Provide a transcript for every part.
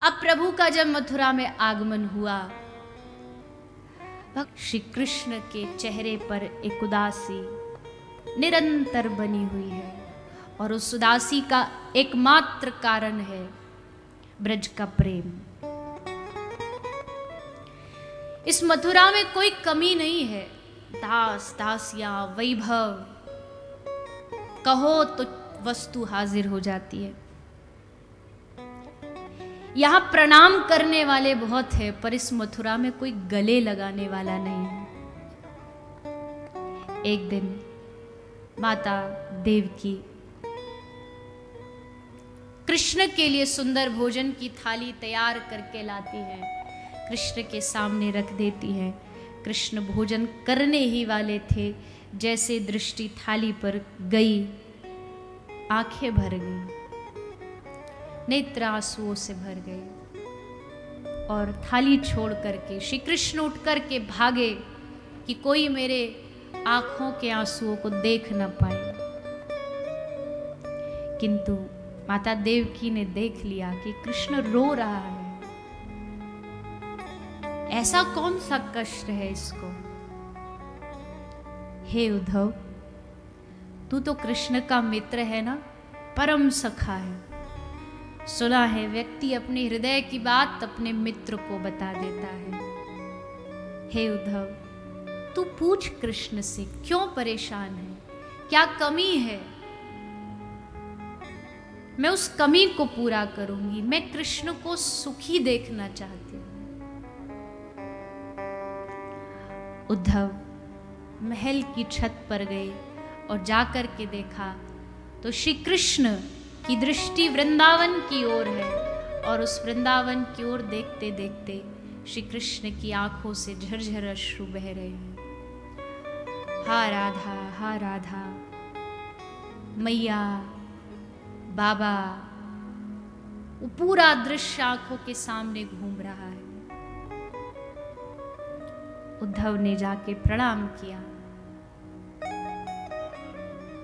अब प्रभु का जब मथुरा में आगमन हुआ, भक्त श्री कृष्ण के चेहरे पर एक उदासी निरंतर बनी हुई है और उस उदासी का एकमात्र कारण है ब्रज का प्रेम। इस मथुरा में कोई कमी नहीं है, दास दासियां वैभव कहो तो वस्तु हाजिर हो जाती है। यहां प्रणाम करने वाले बहुत है, पर इस मथुरा में कोई गले लगाने वाला नहीं है। एक दिन माता देवकी कृष्ण के लिए सुंदर भोजन की थाली तैयार करके लाती है, कृष्ण के सामने रख देती है। कृष्ण भोजन करने ही वाले थे, जैसे दृष्टि थाली पर गई, आंखें भर गई, नेत्र आंसुओं से भर गए और थाली छोड़ करके श्री कृष्ण उठ करके भागे कि कोई मेरे आंखों के आंसुओं को देख न पाए। किंतु माता देवकी ने देख लिया कि कृष्ण रो रहा है। ऐसा कौन सा कष्ट है इसको? हे उद्धव, तू तो कृष्ण का मित्र है ना, परम सखा है। सुना है व्यक्ति अपने हृदय की बात अपने मित्र को बता देता है। हे उद्धव, तू पूछ कृष्ण से, क्यों परेशान है, क्या कमी है? मैं उस कमी को पूरा करूंगी। मैं कृष्ण को सुखी देखना चाहती हूं। उद्धव महल की छत पर गए और जाकर के देखा तो श्री कृष्ण की दृष्टि वृंदावन की ओर है और उस वृंदावन की ओर देखते देखते श्री कृष्ण की आंखों से झरझर अश्रु बह रहे हैं। हा राधा, हा राधा, मैया, बाबा, वो पूरा दृश्य आंखों के सामने घूम रहा है। उद्धव ने जाके प्रणाम किया।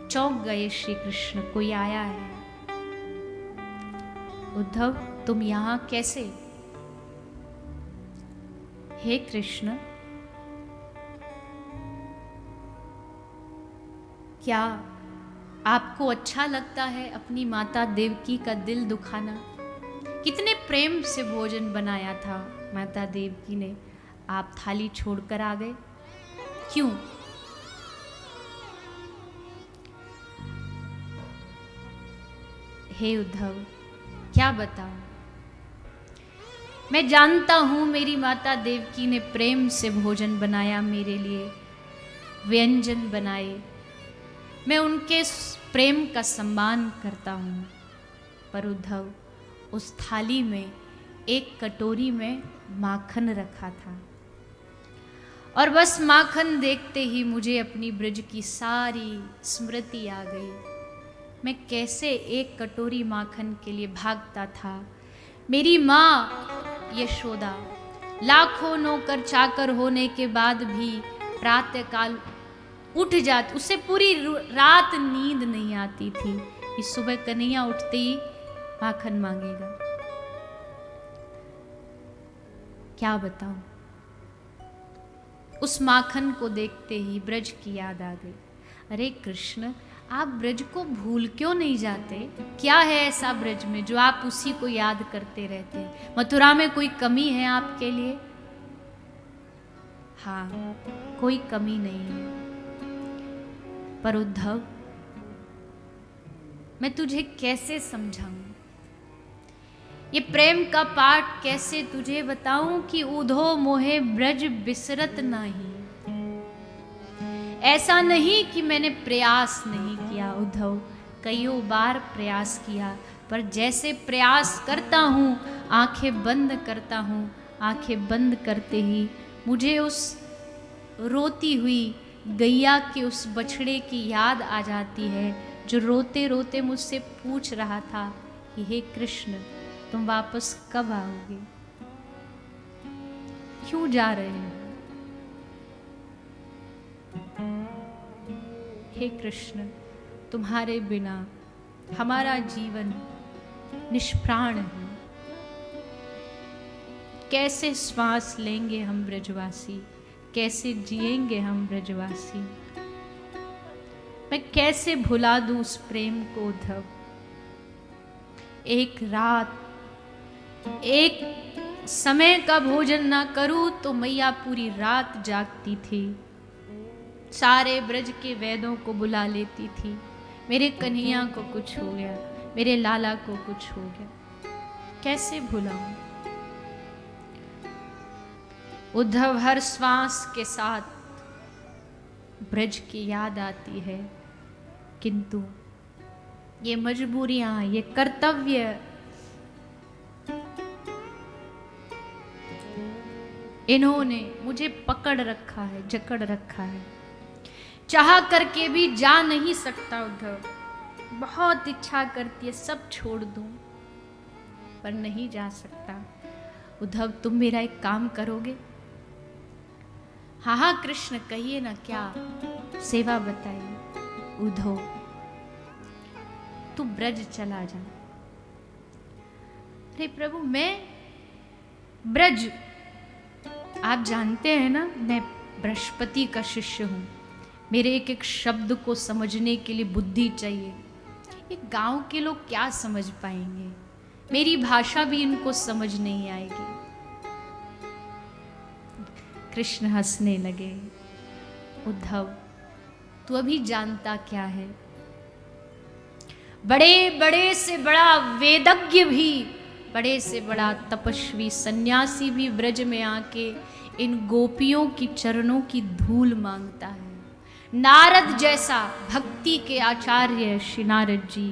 चौंक गए श्री कृष्ण, कोई आया है। उद्धव, तुम यहां कैसे? हे कृष्ण, क्या आपको अच्छा लगता है अपनी माता देवकी का दिल दुखाना? कितने प्रेम से भोजन बनाया था माता देवकी ने, आप थाली छोड़कर आ गए, क्यों? हे उद्धव, क्या बताऊं? मैं जानता हूं मेरी माता देवकी ने प्रेम से भोजन बनाया, मेरे लिए व्यंजन बनाए, मैं उनके प्रेम का सम्मान करता हूं। पर उद्धव, उस थाली में एक कटोरी में माखन रखा था और बस माखन देखते ही मुझे अपनी ब्रज की सारी स्मृति आ गई। मैं कैसे एक कटोरी माखन के लिए भागता था। मेरी माँ यशोदा लाखों नौकर चाकर होने के बाद भी प्रातःकाल उठ जाती, उसे पूरी रात नींद नहीं आती थी कि सुबह कन्हैया उठते ही माखन मांगेगा। क्या बताऊं? उस माखन को देखते ही ब्रज की याद आ गई। अरे कृष्ण, आप ब्रज को भूल क्यों नहीं जाते? क्या है ऐसा ब्रज में जो आप उसी को याद करते रहते हैं? मथुरा में कोई कमी है आपके लिए? हाँ, कोई कमी नहीं है। पर उद्धव, मैं तुझे कैसे समझाऊं? ये प्रेम का पाठ कैसे तुझे बताऊं कि उधो मोहे ब्रज बिसरत नहीं। ऐसा नहीं कि मैंने प्रयास नहीं किया उद्धव, कईयों बार प्रयास किया, पर जैसे प्रयास करता हूँ, आंखें बंद करता हूँ, आंखें बंद करते ही मुझे उस रोती हुई गैया के उस बछड़े की याद आ जाती है, जो रोते रोते मुझसे पूछ रहा था कि हे कृष्ण, तुम वापस कब आओगे? क्यों जा रहे हैं? हे कृष्ण, तुम्हारे बिना हमारा जीवन निष्प्राण है। कैसे श्वास लेंगे हम ब्रजवासी, कैसे जिएंगे हम ब्रजवासी। मैं कैसे भुला दूं उस प्रेम को उद्धव। एक रात, एक समय का भोजन ना करूं तो मैया पूरी रात जागती थी, सारे ब्रज के वैदों को बुला लेती थी। मेरे कन्हैया को कुछ हो गया, मेरे लाला को कुछ हो गया, कैसे भुलाऊं। उद्धव, हर श्वास के साथ ब्रज की याद आती है, किंतु ये मजबूरियां, ये कर्तव्य, इन्होंने मुझे पकड़ रखा है, जकड़ रखा है। चाह करके भी जा नहीं सकता उद्धव। बहुत इच्छा करती है सब छोड़ दूं, पर नहीं जा सकता। उद्धव, तुम मेरा एक काम करोगे? हाँ हाँ कृष्ण, कहिए ना, क्या सेवा बताइए। उद्धव, तू ब्रज चला जा। अरे प्रभु, मैं ब्रज, आप जानते हैं ना मैं बृहस्पति का शिष्य हूं। मेरे एक एक शब्द को समझने के लिए बुद्धि चाहिए। ये गांव के लोग क्या समझ पाएंगे, मेरी भाषा भी इनको समझ नहीं आएगी। कृष्ण हंसने लगे। उद्धव, तू अभी जानता क्या है, बड़े बड़े से बड़ा वेदज्ञ भी, बड़े से बड़ा तपस्वी सन्यासी भी ब्रज में आके इन गोपियों की चरणों की धूल मांगता है। नारद जैसा भक्ति के आचार्य श्री नारद जी,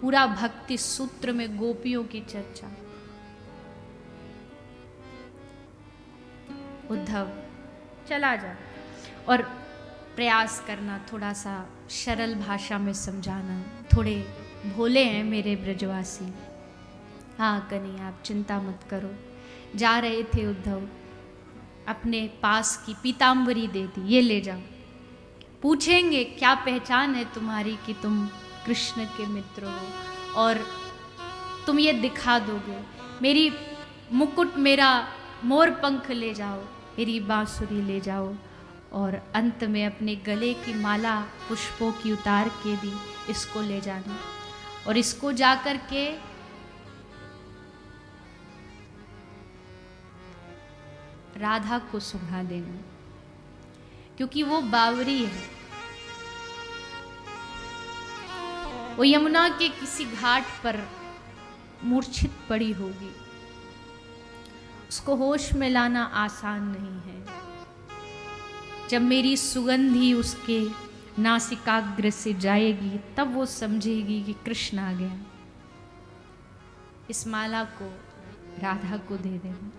पूरा भक्ति सूत्र में गोपियों की चर्चा। उद्धव, चला जा और प्रयास करना थोड़ा सा सरल भाषा में समझाना। थोड़े भोले हैं मेरे ब्रजवासी। हाँ कन्हैया, आप चिंता मत करो। जा रहे थे उद्धव, अपने पास की पीताम्बरी दे दी, ये ले जाओ। पूछेंगे क्या पहचान है तुम्हारी कि तुम कृष्ण के मित्र हो, और तुम ये दिखा दोगे। मेरी मुकुट, मेरा मोर पंख ले जाओ, मेरी बांसुरी ले जाओ, और अंत में अपने गले की माला पुष्पों की उतार के दी, इसको ले जाना और इसको जाकर के राधा को सुंघा देना, क्योंकि वो बावरी है। वो यमुना के किसी घाट पर मूर्छित पड़ी होगी, उसको होश में लाना आसान नहीं है। जब मेरी सुगंधी उसके नासिकाग्र से जाएगी, तब वो समझेगी कि कृष्ण आ गया। इस माला को राधा को दे देना।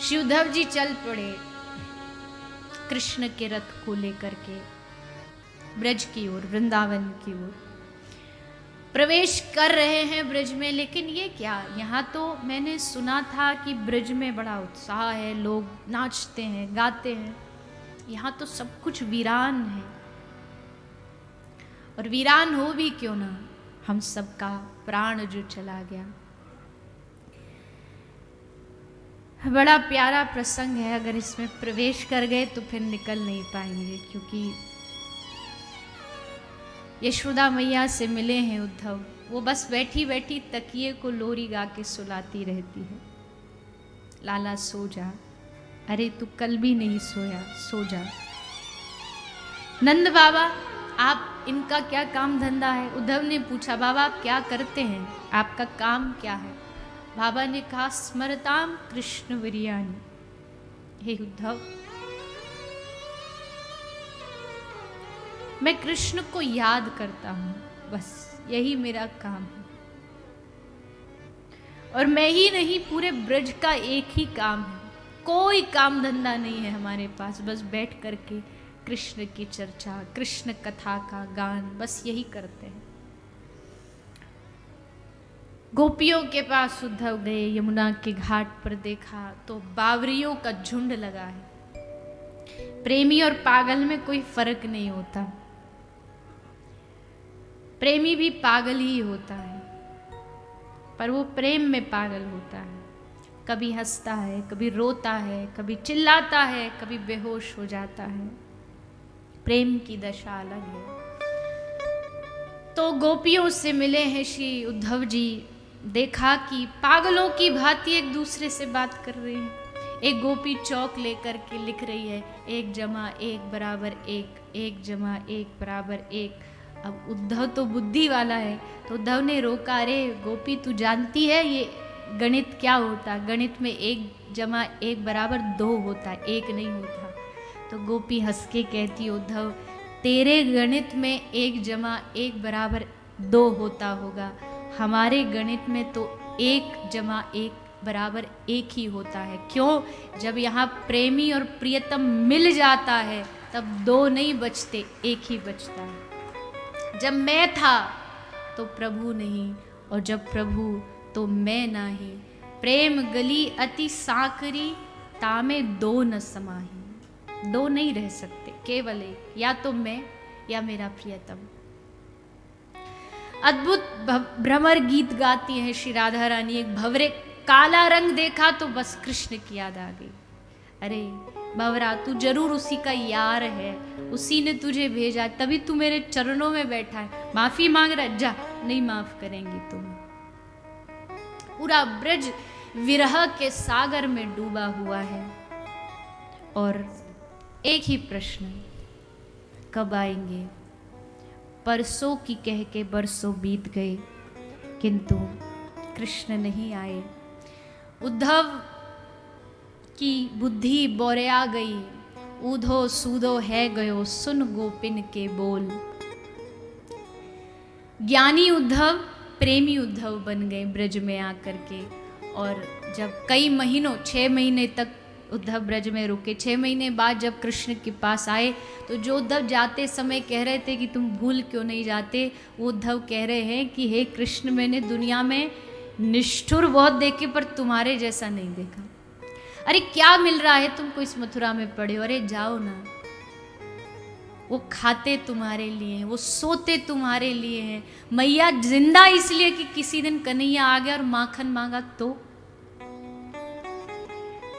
श्री उद्धव जी चल पड़े कृष्ण के रथ को लेकर के ब्रज की ओर, वृंदावन की ओर प्रवेश कर रहे हैं ब्रज में। लेकिन ये क्या, यहाँ तो मैंने सुना था कि ब्रज में बड़ा उत्साह है, लोग नाचते हैं, गाते हैं। यहाँ तो सब कुछ वीरान है, और वीरान हो भी क्यों ना, हम सबका प्राण जो चला गया। बड़ा प्यारा प्रसंग है, अगर इसमें प्रवेश कर गए तो फिर निकल नहीं पाएंगे, क्योंकि यशोदा मैया से मिले हैं उद्धव। वो बस बैठी बैठी तकिए को लोरी गा के सुलाती रहती है, लाला सो जा, अरे तू कल भी नहीं सोया, सो जा। नंद बाबा, आप, इनका क्या काम धंधा है? उद्धव ने पूछा, बाबा आप क्या करते हैं, आपका काम क्या है? बाबा ने कहा, स्मरताम कृष्ण वीर्यानि। हे उद्धव, मैं कृष्ण को याद करता हूं, बस यही मेरा काम है। और मैं ही नहीं, पूरे ब्रज का एक ही काम है, कोई काम धंधा नहीं है हमारे पास, बस बैठ करके कृष्ण की चर्चा, कृष्ण कथा का गान, बस यही करते हैं। गोपियों के पास उद्धव गए, यमुना के घाट पर देखा तो बावरियों का झुंड लगा है। प्रेमी और पागल में कोई फर्क नहीं होता, प्रेमी भी पागल ही होता है। पर वो प्रेम में पागल होता है। कभी हंसता है, कभी रोता है, कभी चिल्लाता है, कभी बेहोश हो जाता है। प्रेम की दशा अलग है। तो गोपियों से मिले हैं श्री उद्धव जी, देखा कि पागलों की भांति एक दूसरे से बात कर रहे हैं। एक गोपी चौक लेकर के लिख रही है 1 जमा 1 बराबर 1, 1 जमा 1 बराबर 1। अब उद्धव तो बुद्धि वाला है, तो उद्धव ने रोका, अरे गोपी तू जानती है ये गणित क्या होता है? गणित में 1 जमा 1 बराबर 2 होता है, 1 नहीं होता। तो गोपी हंस के कहती, उद्धव तेरे गणित में 1 जमा 1 बराबर 2 होता होगा, हमारे गणित में तो 1 जमा 1 बराबर 1 ही होता है। क्यों? जब यहाँ प्रेमी और प्रियतम मिल जाता है तब 2 नहीं बचते, 1 ही बचता है। जब मैं था तो प्रभु नहीं, और जब प्रभु तो मैं नाही। प्रेम गली अति साकरी, तामे 2 न समाही। 2 नहीं रह सकते, केवल 1, या तो मैं या मेरा प्रियतम। अद्भुत भ्रमर गीत गाती है श्री राधा रानी। एक भंवरे काला रंग देखा तो बस कृष्ण की याद आ गई। अरे भंवरा, तू जरूर उसी का यार है, उसी ने तुझे भेजा, तभी तू मेरे चरणों में बैठा है। माफी मांग रहा, जा, नहीं माफ करेंगी तुम। पूरा ब्रज विरह के सागर में डूबा हुआ है, और एक ही प्रश्न, कब आएंगे? परसों की कह के बरसों बीत गए, किंतु कृष्ण नहीं आए। उद्धव की बुद्धि बोरिया गई, ऊधो सूधो है गयो, सुन गोपिन के बोल। ज्ञानी उद्धव प्रेमी उद्धव बन गए ब्रज में आकर के। और जब कई महीनों, 6 महीने तक उद्धव ब्रज में रुके, 6 महीने बाद जब कृष्ण के पास आए, तो जो उद्धव जाते समय कह रहे थे कि तुम भूल क्यों नहीं जाते, वो उद्धव कह रहे हैं कि हे कृष्ण, मैंने दुनिया में निष्ठुर बहुत देखे पर तुम्हारे जैसा नहीं देखा। अरे क्या मिल रहा है तुमको, इस मथुरा में पड़े हो? अरे जाओ ना। वो खाते तुम्हारे लिए हैं, वो सोते तुम्हारे लिए हैं। मैया जिंदा इसलिए कि किसी दिन कन्हैया आ गया और माखन मांगा तो।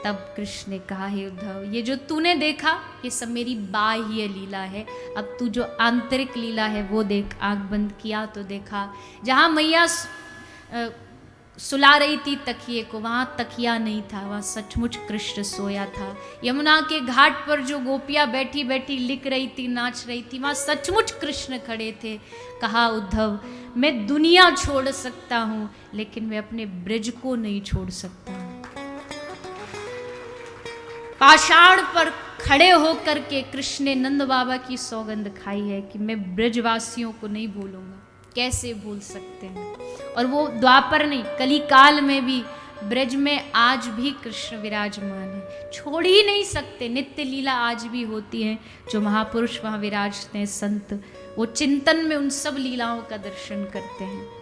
तब कृष्ण ने कहा, हे उद्धव, ये जो तूने देखा ये सब मेरी बाह्य लीला है, अब तू जो आंतरिक लीला है वो देख। आंख बंद किया तो देखा, जहां मैया सुला रही थी तकिए को, वहां तकिया नहीं था, वहां सचमुच कृष्ण सोया था। यमुना के घाट पर जो गोपियां बैठी बैठी लिख रही थी, नाच रही थी, वहां सचमुच कृष्ण खड़े थे। कहा, उद्धव, मैं दुनिया छोड़ सकता हूं, लेकिन मैं अपने ब्रज को नहीं छोड़ सकता। पाषाण पर खड़े होकर के कृष्ण ने नंद बाबा की सौगंध खाई है कि मैं ब्रजवासियों को नहीं भूलूंगा। कैसे भूल सकते हैं? और वो द्वापर नहीं, कली काल में भी ब्रज में आज भी कृष्ण विराजमान है, छोड़ ही नहीं सकते। नित्य लीला आज भी होती है, जो महापुरुष वहाँ विराजते हैं, संत, वो चिंतन में उन सब लीलाओं का दर्शन करते हैं।